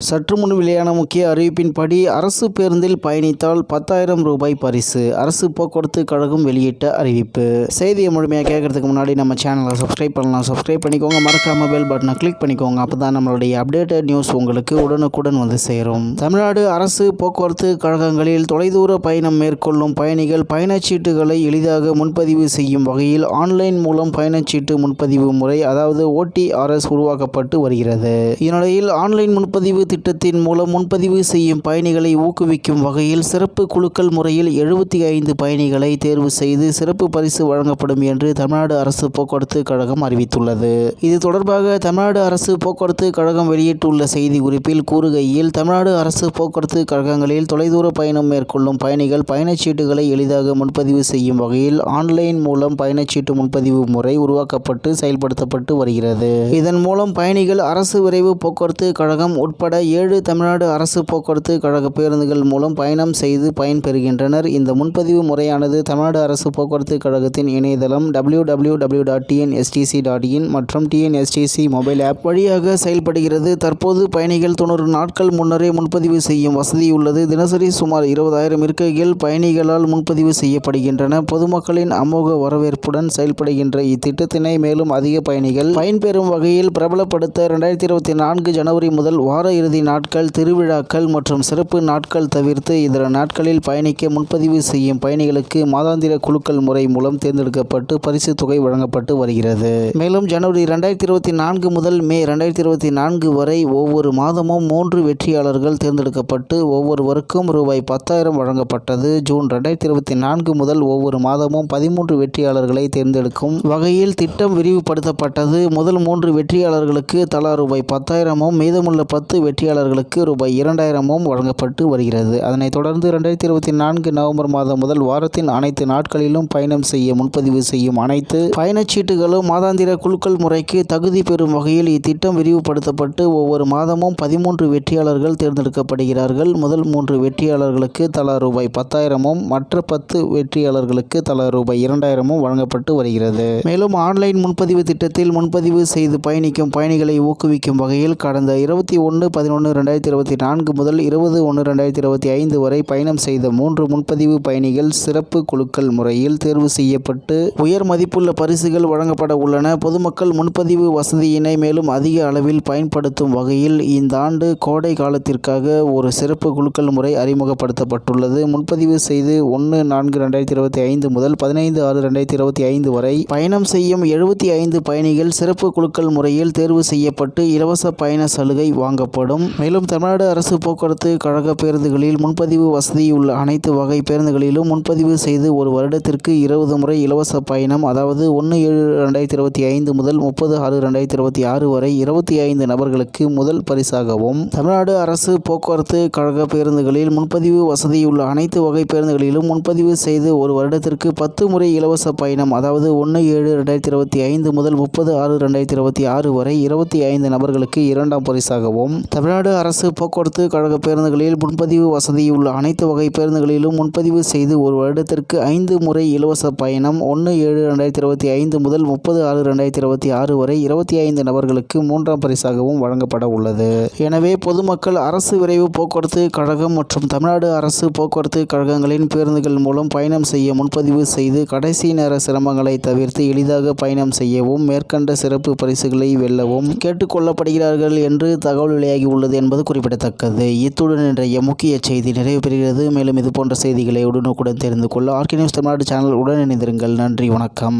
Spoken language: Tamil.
சற்று முன் வெளியான முக்கிய அறிவிப்பின்படி அரசு பேருந்தில் பயணித்தால் 10,000 ரூபாய் பரிசு. அரசு போக்குவரத்து கழகம் வெளியிட்ட அறிவிப்பு. செய்தியை முழுமையாக கேட்கறதுக்கு முன்னாடி நம்ம சேனலை சப்ஸ்கிரைப் பண்ணலாம். சப்ஸ்கிரைப் பண்ணிக்கோங்க. மறக்காம பெல் பட்டனை கிளிக் பண்ணிக்கோங்க. அப்பதான் நம்மளுடைய அப்டேட்டட் நியூஸ் உங்களுக்கு உடனுக்குடன் வந்து சேரும். தமிழ்நாடு அரசு போக்குவரத்து கழகங்களில் தொலைதூர பயணம் மேற்கொள்ளும் பயணிகள் பயணச்சீட்டுகளை எளிதாக முன்பதிவு செய்யும் வகையில் ஆன்லைன் மூலம் பயணச்சீட்டு முன்பதிவு முறை, அதாவது OTRS உருவாக்கப்பட்டு வருகிறது. இந்நிலையில் ஆன்லைன் முன்பதிவு திட்டத்தின் மூலம் முன்பதிவு செய்யும் பயணிகளை ஊக்குவிக்கும் வகையில் சிறப்பு குலுக்கல் முறையில் 75 பயணிகளை தேர்வு செய்து சிறப்பு பரிசு வழங்கப்படும் என்று தமிழ்நாடு அரசு போக்குவரத்து கழகம் அறிவித்துள்ளது. இது தொடர்பாக தமிழ்நாடு அரசு போக்குவரத்து கழகம் வெளியிட்டுள்ள செய்திக்குறிப்பில் கூறுகையில், தமிழ்நாடு அரசு போக்குவரத்து கழகங்களில் தொலைதூர பயணம் மேற்கொள்ளும் பயணிகள் பயணச்சீட்டுகளை எளிதாக முன்பதிவு செய்யும் வகையில் ஆன்லைன் மூலம் பயணச்சீட்டு முன்பதிவு முறை உருவாக்கப்பட்டு செயல்படுத்தப்பட்டு வருகிறது. இதன் மூலம் பயணிகள் அரசு விரைவு போக்குவரத்து கழகம் உட்பட 7 தமிழ்நாடு அரசு போக்குவரத்து கழக பேருந்துகள் மூலம் பயணம் செய்து பயன்பெறுகின்றனர். இந்த முன்பதிவு முறையானது தமிழ்நாடு அரசு போக்குவரத்து கழகத்தின் இணையதளம் www.tnstc.in மற்றும் TNSTC மொபைல் ஆப் வழியாக செயல்படுகிறது. தற்போது பயணிகள் 90 நாட்கள் முன்னரே முன்பதிவு செய்யும் வசதியுள்ளது. தினசரி சுமார் 20,000 இருக்கைகள் பயணிகளால் முன்பதிவு செய்யப்படுகின்றன. பொதுமக்களின் அமோக வரவேற்புடன் செயல்படுகின்ற இத்திட்டத்தினை மேலும் அதிக பயணிகள் பயன்பெறும் வகையில் பிரபலப்படுத்த 2024 ஜனவரி முதல் வார இறுதி நாட்கள், திருவிழாக்கள் மற்றும் சிறப்பு நாட்கள் தவிர்த்து இதர நாட்களில் பயணிக்க முன்பதிவு செய்யும் பயணிகளுக்கு மாதாந்திர குலுக்கல் முறை மூலம் தேர்ந்தெடுக்கப்பட்டு பரிசு தொகை வழங்கப்பட்டு வருகிறது. மேலும் ஜனவரி 2024 முதல் மே 2024 வரை ஒவ்வொரு மாதமும் 3 வெற்றியாளர்கள் தேர்ந்தெடுக்கப்பட்டு ஒவ்வொருவருக்கும் ரூபாய் 10,000 வழங்கப்பட்டது. ஜூன் 2024 முதல் ஒவ்வொரு மாதமும் 13 வெற்றியாளர்களை தேர்ந்தெடுக்கும் வகையில் திட்டம் விரிவுபடுத்தப்பட்டது. முதல் 3 வெற்றியாளர்களுக்கு தலா ரூபாய் 10,000 மீதமுள்ள 10 வெற்றியாளர்களுக்கு ரூபாய் 2,000 வழங்கப்பட்டு வருகிறது. அதனைத் தொடர்ந்து 2024 நவம்பர் மாதம் முதல் வாரத்தின் அனைத்து நாட்களிலும் பயணம் செய்ய முன்பதிவு செய்யும் அனைத்து பயணச்சீட்டுகளும் மாதாந்திர குலுக்கல் முறைக்கு தகுதி பெறும் வகையில் இத்திட்டம் விரிவுபடுத்தப்பட்டு ஒவ்வொரு மாதமும் 13 வெற்றியாளர்கள் தேர்ந்தெடுக்கப்படுகிறார்கள். முதல் 3 வெற்றியாளர்களுக்கு தலா ரூபாய் 10,000 மற்ற 10 வெற்றியாளர்களுக்கு தலா ரூபாய் 2,000 வழங்கப்பட்டு வருகிறது. மேலும் ஆன்லைன் முன்பதிவு திட்டத்தில் முன்பதிவு செய்து பயணிக்கும் பயணிகளை ஊக்குவிக்கும் வகையில் கடந்த 21/11/2024 முதல் 20/1/2025 வரை பயணம் செய்த 3 முன்பதிவு பயணிகள் சிறப்பு குலுக்கல் முறையில் தேர்வு செய்யப்பட்டு உயர் மதிப்புள்ள பரிசுகள் வழங்கப்பட உள்ளன. பொதுமக்கள் முன்பதிவு வசதியினை மேலும் அதிக அளவில் பயன்படுத்தும் வகையில் இந்த ஆண்டு கோடை காலத்திற்காக ஒரு சிறப்பு குலுக்கல் முறை அறிமுகப்படுத்தப்பட்டுள்ளது. முன்பதிவு செய்து 1/4/2025 முதல் 15/6/2025 வரை பயணம் செய்யும் 75 பயணிகள் சிறப்பு குலுக்கல் முறையில் தேர்வு செய்யப்பட்டு இலவச பயண சலுகை வாங்கப்படும். மேலும் தமிழ்நாடு அரசு போக்குவரத்து கழக பேருந்துகளில் முன்பதிவு வசதியுள்ள அனைத்து வகை பேருந்துகளிலும் முன்பதிவு செய்து ஒரு வருடத்திற்கு 20 முறை இலவச பயணம், அதாவது 1/7/2025 முதல் 30/6/2026 வரை 25 நபர்களுக்கு முதல் பரிசாகவும், தமிழ்நாடு அரசு போக்குவரத்து கழக பேருந்துகளில் முன்பதிவு வசதியுள்ள அனைத்து வகை பேருந்துகளிலும் முன்பதிவு செய்து ஒரு வருடத்திற்கு 10 முறை இலவச பயணம், அதாவது 1/7/2025 முதல் 30/6/2026 வரை 25 நபர்களுக்கு இரண்டாம் பரிசாகவும், தமிழ்நாடு அரசு போக்குவரத்து கழக பேருந்துகளில் முன்பதிவு வசதியுள்ள அனைத்து வகை பேருந்துகளிலும் முன்பதிவு செய்து ஒரு வருடத்திற்கு 5 முறை இலவச பயணம், 1/7/2025 முதல் 30/6/2026 வரை 25 நபர்களுக்கு மூன்றாம் பரிசாகவும் வழங்கப்பட உள்ளது. எனவே பொதுமக்கள் அரசு விரைவு போக்குவரத்து கழகம் மற்றும் தமிழ்நாடு அரசு போக்குவரத்து கழகங்களின் பேருந்துகள் மூலம் பயணம் செய்ய முன்பதிவு செய்து கடைசி நேர சிரமங்களை தவிர்த்து எளிதாக பயணம் செய்யவும் மேற்கண்ட சிறப்பு பரிசுகளை வெல்லவும் கேட்டுக்கொள்ளப்படுகிறார்கள் என்று தகவல் வெளியாகி உள்ளது என்பது குறிப்பிடத்தக்கது. இத்துடன் இன்றைய முக்கிய செய்தி நிறைவு பெறுகிறது. மேலும் இதுபோன்ற செய்திகளை உடனுக்குடன் தெரிந்து கொள்ள ஆர்கே நியூஸ் தமிழ்நாடு சேனல் உடன் இணைந்திருங்கள். நன்றி, வணக்கம்.